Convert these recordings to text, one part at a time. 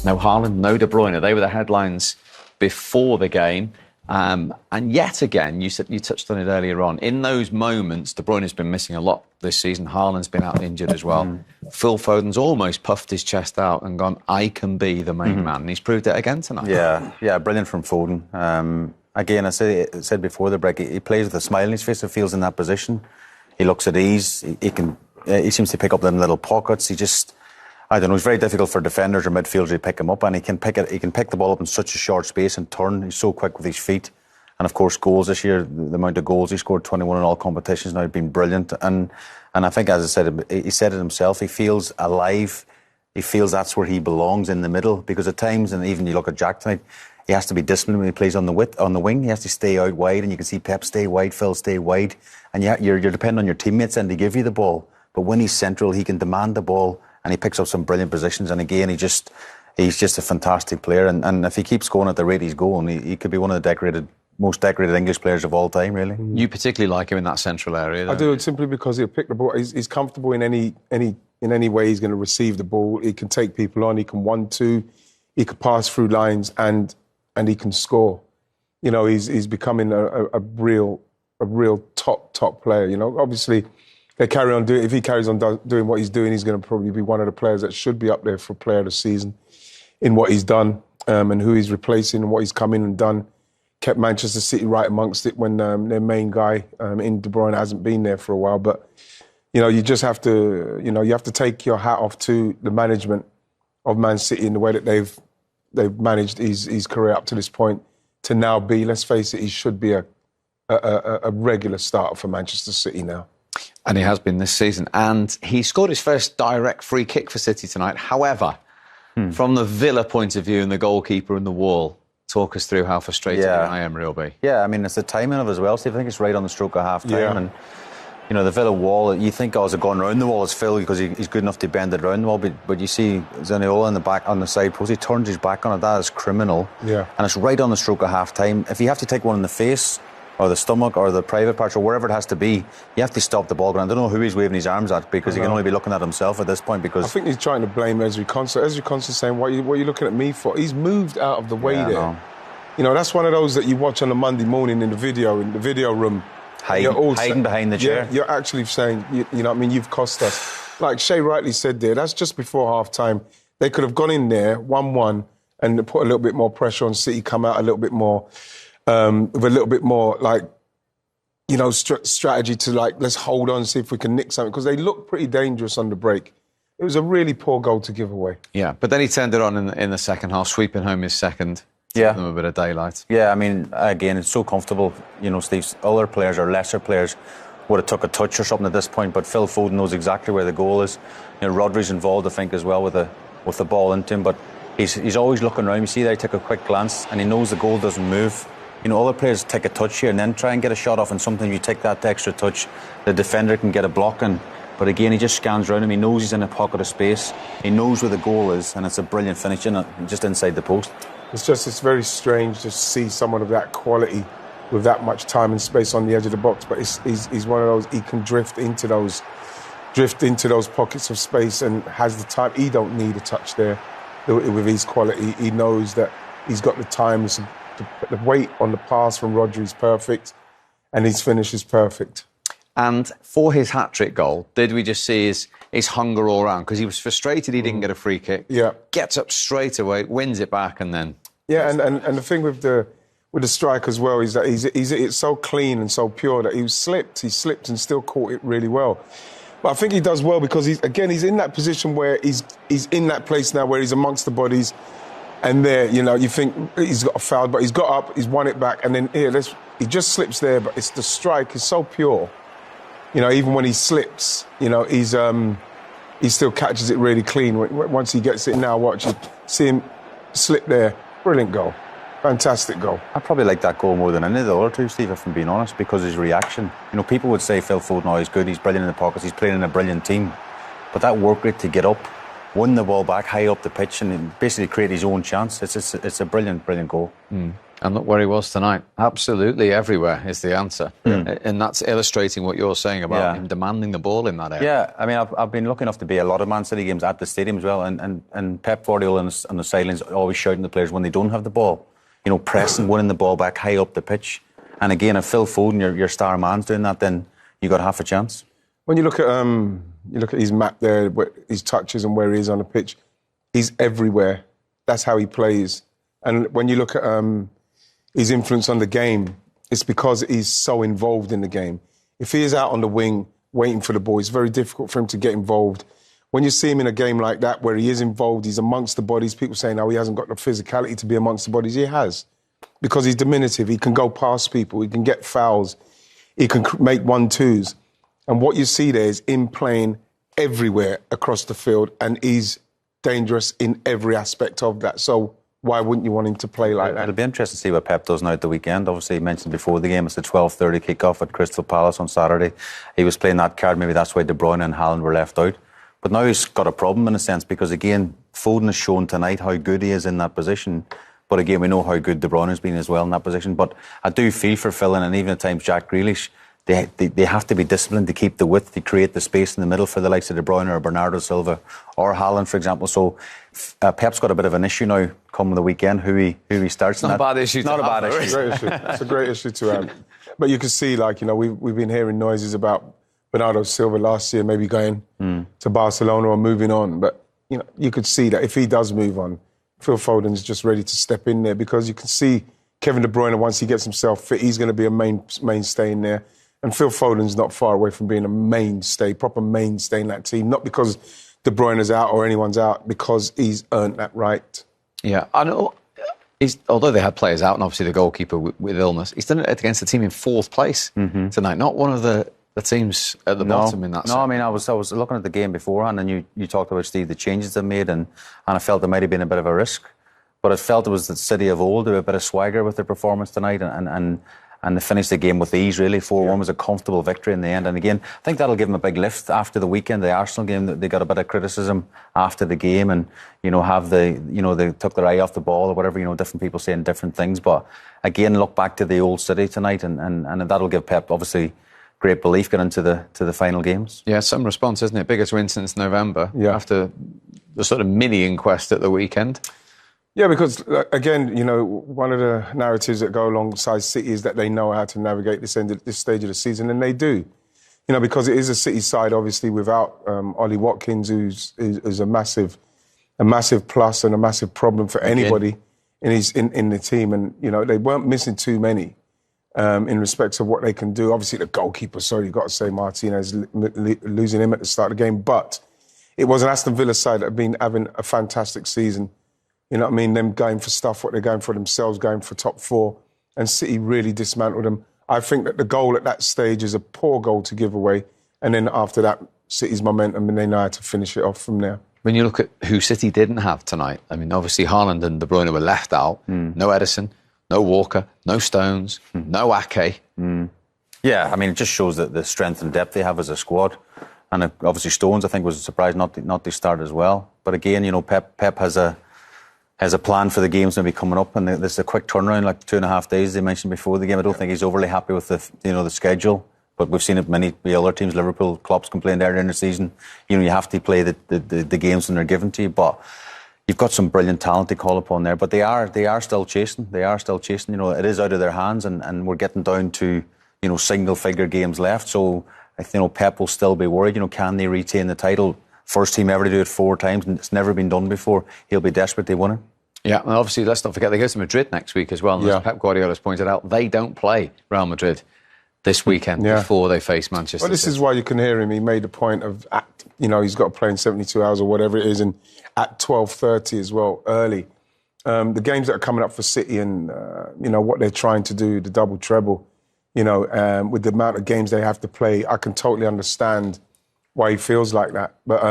No Haaland, no De Bruyne. They were the headlines before the game. And yet again, you touched on it earlier on. In those moments, De Bruyne's been missing a lot this season. Haaland's been out injured as well. Phil Foden's almost puffed his chest out and gone, I can be the main man. And he's proved it again tonight. Yeah, brilliant from Foden. Again, I said before the break, he plays with a smile on his face. It feels in that position. He looks at ease. He seems to pick up them little pockets. I don't know. It's very difficult for defenders or midfielders to pick him up, and he can pick the ball up in such a short space and turn. He's so quick with his feet, and of course, goals this year. The amount of goals he scored, 21 in all competitions now, have been brilliant. And I think, as I said, he said it himself. He feels alive. He feels that's where he belongs, in the middle. Because at times, and even you look at Jack tonight, he has to be disciplined when he plays on the wing. He has to stay out wide, and you can see Pep stay wide, Phil stay wide, and you're depending on your teammates and to give you the ball. But when he's central, he can demand the ball. And he picks up some brilliant positions. And again, he's just a fantastic player. And if he keeps going at the rate he's going, he could be one of the most decorated English players of all time, really. You particularly like him in that central area, I do, simply because he'll pick the ball. He's comfortable in any way he's going to receive the ball. He can take people on. He can 1-2. He can pass through lines, and he can score. You know, he's becoming a real top player. You know, obviously. If he carries on doing what he's doing, he's going to probably be one of the players that should be up there for Player of the Season in what he's done and who he's replacing and what he's come in and done. Kept Manchester City right amongst it when their main guy in De Bruyne hasn't been there for a while. But you know, you just have to, you have to take your hat off to the management of Man City in the way that they've managed his career up to this point to now be. Let's face it, he should be a regular starter for Manchester City now. And he has been this season. And he scored his first direct free kick for City tonight. However, from the Villa point of view and the goalkeeper and the wall, talk us through how frustrated I am, Real B. Yeah, I mean, it's the timing of it as well, Steve. I think it's right on the stroke of half-time. Yeah. And, the Villa wall, you think, is it going round the wall? It's Phil because he's good enough to bend it round the wall. But you see Zaniolo in the back, on the side post, he turns his back on it. That is criminal. Yeah. And it's right on the stroke of half-time. If you have to take one in the face, or the stomach, or the private parts, or wherever it has to be, you have to stop the ball going. I don't know who he's waving his arms at, because he can only be looking at himself at this point. Because I think he's trying to blame Ezri Konsa. Ezri Konsa's saying, what are you looking at me for? He's moved out of the way there. That's one of those that you watch on a Monday morning in the video room. Hiding behind the chair. Yeah, you're actually saying, you know what I mean, you've cost us. Like Shay rightly said there, that's just before half-time. They could have gone in there, 1-1, and put a little bit more pressure on City, come out a little bit more... with a little bit more, strategy to, let's hold on, see if we can nick something. Because they looked pretty dangerous on the break. It was a really poor goal to give away. Yeah, but then he turned it on in the second half, sweeping home his second. Yeah. Give them a bit of daylight. Yeah, I mean, again, it's so comfortable. Steve, other players or lesser players would have took a touch or something at this point, but Phil Foden knows exactly where the goal is. Rodri's involved, I think, as well with the ball into him, but he's always looking around. You see there, he took a quick glance, and he knows the goal doesn't move. Other players take a touch here and then try and get a shot off, and sometimes you take that extra touch, the defender can get a block in. But again, he just scans around him. He knows he's in a pocket of space. He knows where the goal is, and it's a brilliant finish, just inside the post. It's very strange to see someone of that quality with that much time and space on the edge of the box. But he's one of those. He can drift into those pockets of space and has the time. He don't need a touch there with his quality. He knows that he's got the time. The weight on the pass from Rodri is perfect, and his finish is perfect. And for his hat-trick goal, did we just see his hunger all round? Because he was frustrated he didn't get a free kick. Yeah. Gets up straight away, wins it back, and then... Yeah, and the thing with the strike as well is that it's so clean and so pure that he slipped and still caught it really well. But I think he does well because he's in that position where he's in that place now where he's amongst the bodies. And there, you think he's got a foul, but he's got up, he's won it back, and then he just slips there. But it's the strike is so pure, even when he slips, he still catches it really clean. Once he gets it now, watch you see him slip there. Brilliant goal, fantastic goal. I probably like that goal more than any of the other two, Steve, if I'm being honest, because his reaction. People would say Phil Foden, he's good, he's brilliant in the pockets, he's playing in a brilliant team, but that work rate to get up, win the ball back high up the pitch and basically create his own chance. It's a brilliant goal. And look where he was tonight. Absolutely everywhere is the answer. And that's illustrating what you're saying about him demanding the ball in that area. Yeah, I mean, I've been lucky enough to be a lot of Man City games at the stadium as well, and Pep Guardiola on the sidelines always shouting at the players when they don't have the ball, you know, pressing, winning the ball back high up the pitch. And again, if Phil Foden, your star man's doing that, then you got half a chance. When you look at his map there, his touches and where he is on the pitch, he's everywhere. That's how he plays. And when you look at his influence on the game, it's because he's so involved in the game. If he is out on the wing waiting for the ball, it's very difficult for him to get involved. When you see him in a game like that where he is involved, he's amongst the bodies, people saying, oh, he hasn't got the physicality to be amongst the bodies. He has, because he's diminutive. He can go past people. He can get fouls. He can make 1-2s. And what you see there is him playing everywhere across the field, and he's dangerous in every aspect of that. So why wouldn't you want him to play like that? It'll be interesting to see what Pep does now at the weekend. Obviously, he mentioned before the game, it's the 12:30 kick-off at Crystal Palace on Saturday. He was playing that card. Maybe that's why De Bruyne and Haaland were left out. But now he's got a problem in a sense, because, again, Foden has shown tonight how good he is in that position. But, again, we know how good De Bruyne has been as well in that position. But I do feel for Phil, and even at times Jack Grealish, they have to be disciplined to keep the width, to create the space in the middle for the likes of De Bruyne or Bernardo Silva or Haaland, for example. So Pep's got a bit of an issue now coming the weekend, who he starts. It's not a bad issue. Not a bad issue. It's a great issue. It's a great issue to have. But you can see, like, you know, we've been hearing noises about Bernardo Silva last year maybe going to Barcelona or moving on. But, you know, you could see that if he does move on, Phil Foden's just ready to step in there, because you can see Kevin De Bruyne, once he gets himself fit, he's going to be a mainstay in there. And Phil Foden's not far away from being a mainstay, proper mainstay in that team. Not because De Bruyne's out or anyone's out, because he's earned that right. Yeah, I know. Although they had players out, and obviously the goalkeeper with illness, he's done it against the team in fourth place tonight. Not one of the teams at the bottom in that. No, I mean, I was looking at the game beforehand, and you talked about, Steve, the changes they made, and I felt there might have been a bit of a risk. But I felt it was the City of old, a bit of swagger with their performance tonight, and they finished the game with ease, really. 4-1 was a comfortable victory in the end. And again, I think that'll give them a big lift after the weekend, the Arsenal game. They got a bit of criticism after the game, and, you know, they took their eye off the ball or whatever, you know, different people saying different things. But again, look back to the old City tonight, and that'll give Pep, obviously, great belief going into the final games. Yeah, some response, isn't it? Biggest win since November, after the sort of mini-inquest at the weekend. Yeah, because, again, you know, one of the narratives that go alongside City is that they know how to navigate this stage of the season, and they do. You know, because it is a City side, obviously, without Ollie Watkins, who's a massive plus and a massive problem for anybody in the team. And, you know, they weren't missing too many in respect of what they can do. Obviously, the goalkeeper, sorry, you've got to say Martinez, losing him at the start of the game. But it was an Aston Villa side that have been having a fantastic season. You know what I mean? Them going for stuff, what they're going for themselves, going for top four. And City really dismantled them. I think that the goal at that stage is a poor goal to give away. And then after that, City's momentum, and they know how to finish it off from there. When you look at who City didn't have tonight, I mean, obviously Haaland and De Bruyne were left out. No Edison, no Walker, no Stones, no Ake. Yeah, I mean, it just shows that the strength and depth they have as a squad. And obviously Stones, I think, was a surprise not to start as well. But again, you know, Pep has a plan for the games maybe coming up, and there's a quick turnaround, like 2.5 days they mentioned before the game. I don't think he's overly happy with the schedule, but we've seen it many other teams. Liverpool, Klopp's complained earlier in the season. You know, you have to play the games when they're given to you, but you've got some brilliant talent to call upon there. But they are still chasing. They are still chasing. You know, it is out of their hands, and we're getting down to, you know, single figure games left. So I think, you know, Pep will still be worried. You know, can they retain the title? First team ever to do it 4 times, and it's never been done before. He'll be desperate to win it. Yeah, and obviously, let's not forget, they go to Madrid next week as well. And as Pep Guardiola's pointed out, they don't play Real Madrid this weekend before they face Manchester City. Well, this is why you can hear him. He made a point of, you know, he's got to play in 72 hours or whatever it is, and at 12:30 as well, early. The games that are coming up for City and, you know, what they're trying to do, the double treble, you know, with the amount of games they have to play, I can totally understand why he feels like that. But,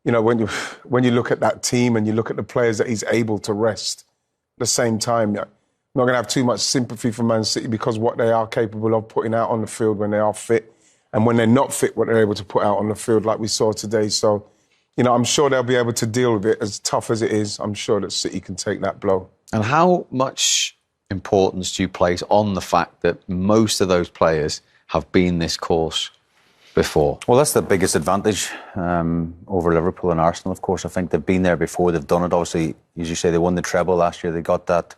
you know, when you look at that team and you look at the players that he's able to rest at the same time, you're not going to have too much sympathy for Man City, because what they are capable of putting out on the field when they are fit, and when they're not fit, what they're able to put out on the field like we saw today. So, you know, I'm sure they'll be able to deal with it, as tough as it is. I'm sure that City can take that blow. And how much importance do you place on the fact that most of those players have been this course before? Well, that's the biggest advantage over Liverpool and Arsenal, of course. I think they've been there before, they've done it. Obviously, as you say, they won the treble last year. They got that,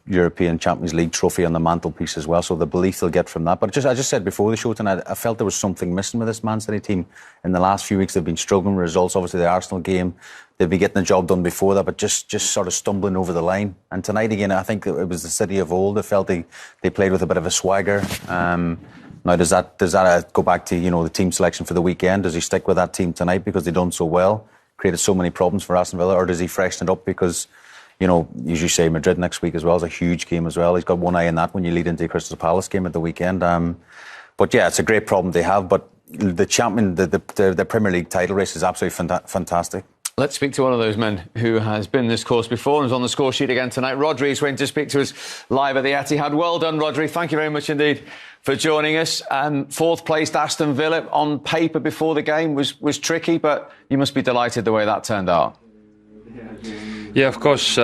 European Champions League trophy on the mantelpiece as well. So the belief they'll get from that. But I just said before the show tonight, I felt there was something missing with this Man City team. In the last few weeks, they've been struggling with results. Obviously, the Arsenal game, they've been getting the job done before that, but just sort of stumbling over the line. And tonight, again, I think it was the City of old. I felt they played with a bit of a swagger. Now, does that go back to, the team selection for the weekend? Does he stick with that team tonight because they've done so well, created so many problems for Aston Villa? Or does he freshen it up because, as you say, Madrid next week as well is a huge game as well. He's got one eye in that when you lead into the Crystal Palace game at the weekend. But yeah, it's a great problem they have. But the Premier League title race is absolutely fantastic. Let's speak to one of those men who has been this course before and is on the score sheet again tonight. Rodri is waiting to speak to us live at the Etihad. Well done, Rodri. Thank you very much indeed for joining us. Fourth placed Aston Villa on paper before the game was tricky, but you must be delighted the way that turned out. Yeah, of course.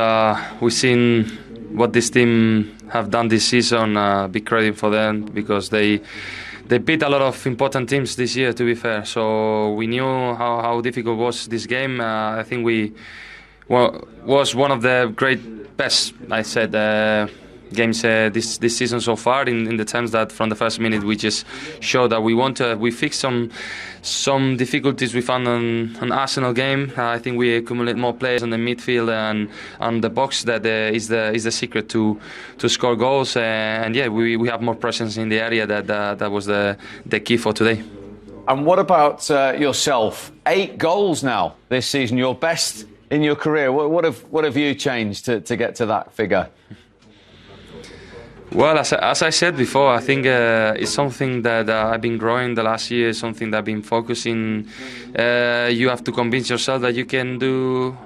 We've seen what this team have done this season. Big credit for them because they beat a lot of important teams this year, to be fair. So we knew how difficult was this game. I think was one of the best, I said, games this season so far. In the terms that from the first minute we just showed that we fixed some difficulties we found on Arsenal game. I think we accumulate more players on the midfield and on the box. That is the secret to score goals. And yeah, we have more presence in the area. That was the key for today. And what about yourself? 8 goals now this season, your best in your career. What have you changed to get to that figure? Well, as I said before, I think it's something that I've been growing the last year, something that I've been focusing. You have to convince yourself that you can do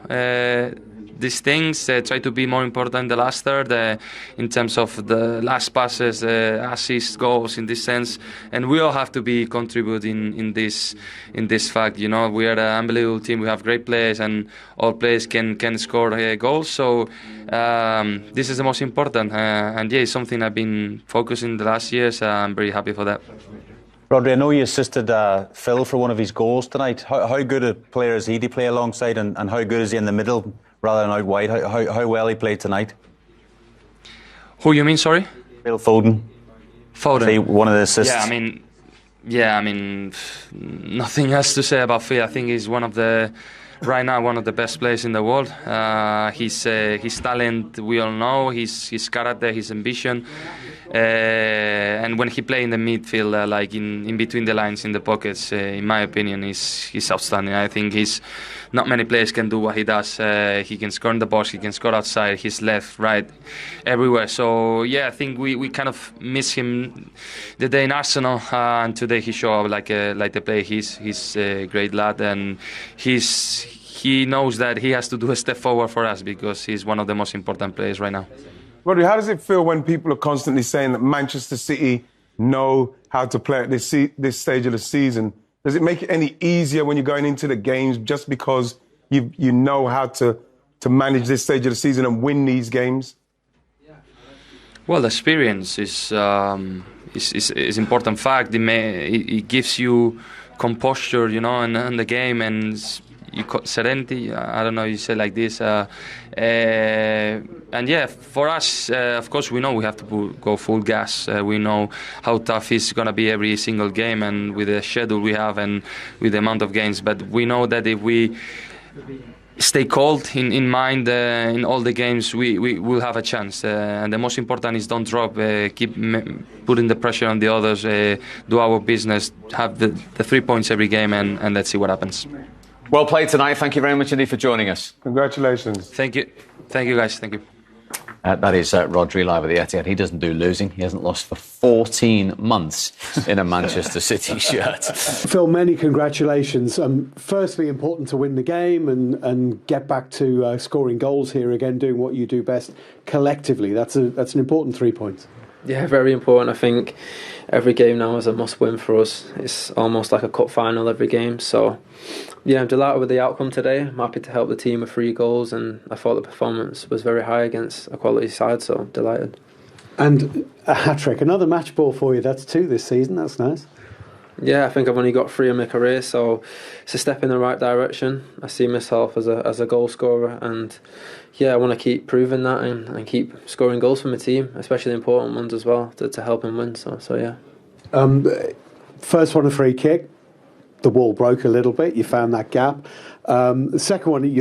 these things, try to be more important the last third in terms of the last passes, assists, goals in this sense. And we all have to be contributing in this fact. We are an unbelievable team. We have great players and all players can score goals. So this is the most important. And yeah, it's something I've been focusing the last years. I'm very happy for that. Rodri, I know you assisted Phil for one of his goals tonight. How good a player is he to play alongside and how good is he in the middle rather than out wide? How well he played tonight? Who you mean, sorry? Phil Foden. Foden. One of the assists. Yeah, I mean, nothing else to say about Phil. I think he's right now one of the best players in the world. His talent, we all know. His character, his ambition. And when he plays in the midfield, like in between the lines, in the pockets, in my opinion, he's outstanding. I think not many players can do what he does. He can score in the box, he can score outside, he's left, right, everywhere. So yeah, I think we kind of miss him the day in Arsenal, and today he showed up like the player. He's a great lad, and he knows that he has to do a step forward for us because he's one of the most important players right now. Rodri, how does it feel when people are constantly saying that Manchester City know how to play at this stage of the season? Does it make it any easier when you're going into the games just because you know how to manage this stage of the season and win these games? Well, the experience is important fact. It gives you composure, in the game and serenity. I don't know you say like this. And yeah, for us, of course, we know we have to go full gas. We know how tough it's going to be every single game, and with the schedule we have and with the amount of games. But we know that if we stay cold in mind in all the games, we will have a chance. And the most important is don't drop, keep putting the pressure on the others, do our business, have the 3 points every game, and let's see what happens. Well played tonight. Thank you very much indeed for joining us. Congratulations. Thank you. Thank you, guys. Thank you. That is Rodri live at the Etihad. He doesn't do losing. He hasn't lost for 14 months in a Manchester City shirt. Phil, many congratulations. Firstly, important to win the game and get back to scoring goals here again, doing what you do best collectively. That's an important 3 points. Yeah, very important. I think every game now is a must-win for us. It's almost like a cup final every game. So, yeah, I'm delighted with the outcome today. I'm happy to help the team with 3 goals, and I thought the performance was very high against a quality side, so delighted. And a hat-trick, another match ball for you. That's 2 this season. That's nice. Yeah, I think I've only got 3 in my career, so it's a step in the right direction. I see myself as a goal scorer, and yeah, I want to keep proving that and keep scoring goals for my team, especially important ones as well, to help them win. So yeah. First one, a free kick. The wall broke a little bit. You found that gap. The second one,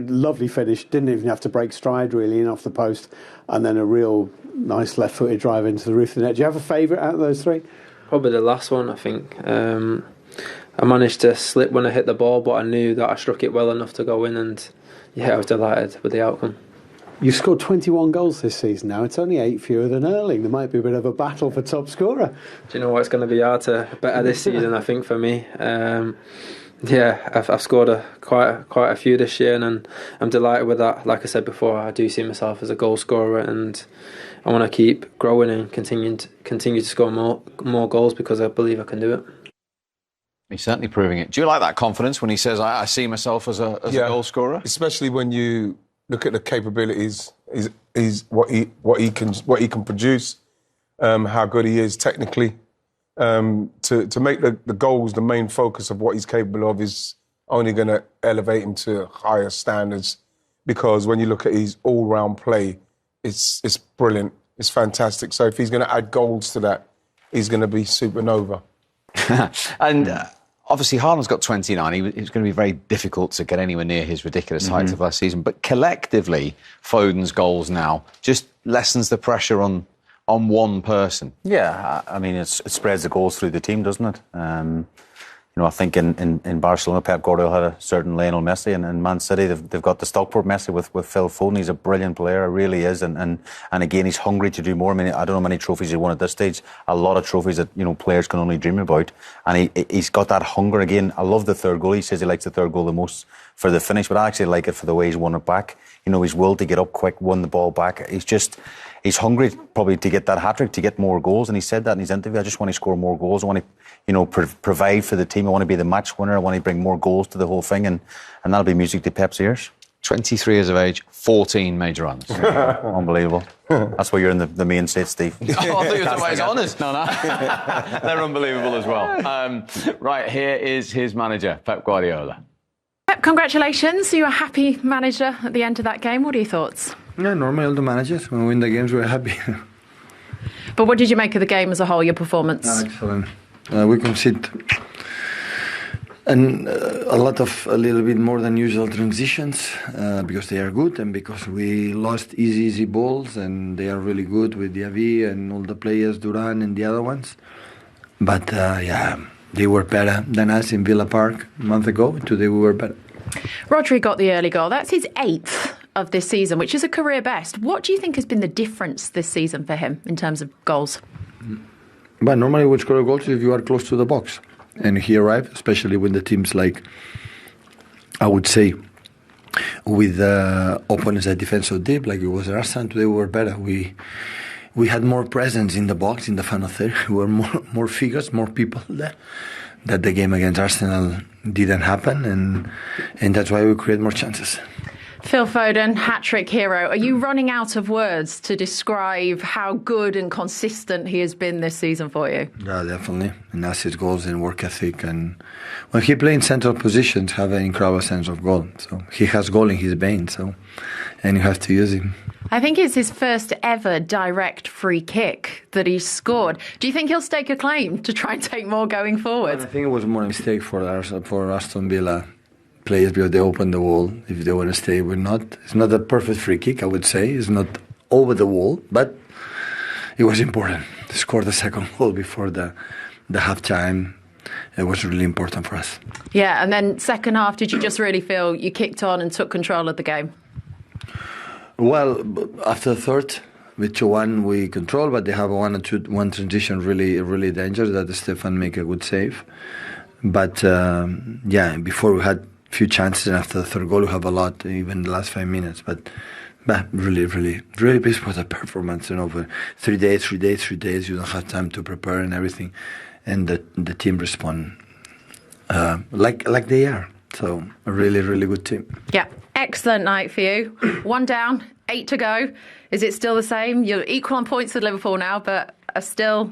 lovely finish. Didn't even have to break stride really in off the post, and then a real nice left-footed drive into the roof of the net. Do you have a favourite out of those 3? Probably the last one, I think. I managed to slip when I hit the ball, but I knew that I struck it well enough to go in, and yeah, I was delighted with the outcome. You've scored 21 goals this season now. It's only 8 fewer than Erling. There might be a bit of a battle for top scorer. Do you know what? It's going to be hard to better this season, I think, for me. Yeah, I've scored quite a few this year, and I'm delighted with that. Like I said before, I do see myself as a goal scorer, and I want to keep growing and continue to score more goals because I believe I can do it. He's certainly proving it. Do you like that confidence when he says, I see myself as a goal scorer? Especially when you look at the capabilities, is what he can produce, how good he is technically. To make the goals the main focus of what he's capable of is only going to elevate him to higher standards, because when you look at his all-round play, it's brilliant, it's fantastic. So if he's going to add goals to that, he's going to be supernova. And obviously Haaland's got 29. It's going to be very difficult to get anywhere near his ridiculous heights of last season. But collectively, Foden's goals now just lessens the pressure on one person. Yeah, I mean, it spreads the goals through the team, doesn't it? I think in Barcelona, Pep Guardiola had a certain Lionel Messi, and in Man City, they've got the Stockport Messi with Phil Foden. He's a brilliant player, really is, and again, he's hungry to do more. I mean, I don't know how many trophies he won at this stage. A lot of trophies that players can only dream about, and he's got that hunger again. I love the third goal. He says he likes the third goal the most for the finish, but I actually like it for the way he's won it back. His will to get up quick, won the ball back. He's hungry probably to get that hat-trick, to get more goals, and he said that in his interview. I just want to score more goals. I want to, provide for the team. I want to be the match winner. I want to bring more goals to the whole thing, and that'll be music to Pep's ears. 23 years of age, 14 major runs. Unbelievable. That's why you're in the main seat, Steve. I thought you were honest. No. They're unbelievable as well. Right, here is his manager, Pep Guardiola. Pep, congratulations. You were a happy manager at the end of that game. What are your thoughts? Yeah, normally all the managers, when we win the games, we're happy. But what did you make of the game as a whole, your performance? Excellent. We conceded and a little bit more than usual transitions because they are good, and because we lost easy balls, and they are really good with Diaby and all the players, Duran and the other ones. But they were better than us in Villa Park a month ago. Today we were better. Rodri got the early goal. That's his 8th of this season, which is a career best. What do you think has been the difference this season for him in terms of goals? But normally we score goals if you are close to the box. And he arrived, especially when the teams like, I would say, with opponents that defend so deep, like it was Arsenal, today we were better. We had more presence in the box, in the final third. We were more figures, more people there. That the game against Arsenal didn't happen, and that's why we create more chances. Phil Foden, hat-trick hero. Are you running out of words to describe how good and consistent he has been this season for you? Yeah, definitely. And assist goals and work ethic. And when he plays in central positions, have an incredible sense of goal. So he has goal in his veins, and you have to use him. I think it's his first ever direct free kick that he's scored. Do you think he'll stake a claim to try and take more going forward? I think it was more a mistake for Aston Villa players because they opened the wall. If they want to stay, we're not. It's not a perfect free kick, I would say. It's not over the wall, but it was important to score the second goal before the half-time. It was really important for us. Yeah, and then second half, did you just really feel you kicked on and took control of the game? Well, after the third, with 2-1 we control, but they have one transition really, really dangerous that Stefan make a good save. But before we had few chances, and after the third goal we have a lot, even the last 5 minutes. But But really, really, really pleased with the performance. For 3 days, you don't have time to prepare and everything, and the team respond like they are. So a really, really good team. Yeah, excellent night for you. 1 down, 8 to go. Is it still the same? You're equal on points with Liverpool now, but are still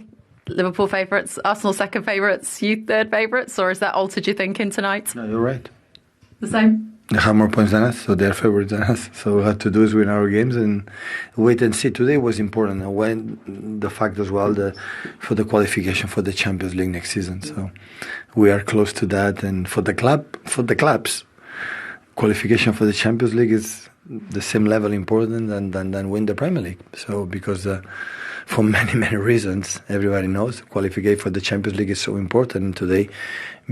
Liverpool favourites, Arsenal second favourites, you third favourites, or has that altered your thinking tonight? No, you're right. The same? They have more points than us, so they're favourites than us. So we have to do is win our games and wait and see. Today was important. And when the fact as well for the qualification for the Champions League next season. So we are close to that. And for the clubs, qualification for the Champions League is the same level important than win the Premier League. So because for many, many reasons, everybody knows qualifying for the Champions League is so important. And today,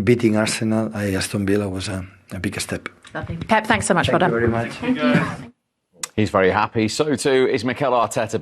beating Arsenal, Aston Villa was a big step. Lovely. Pep, thanks so much. Thank you very much. He's very happy. So too is Mikel Arteta.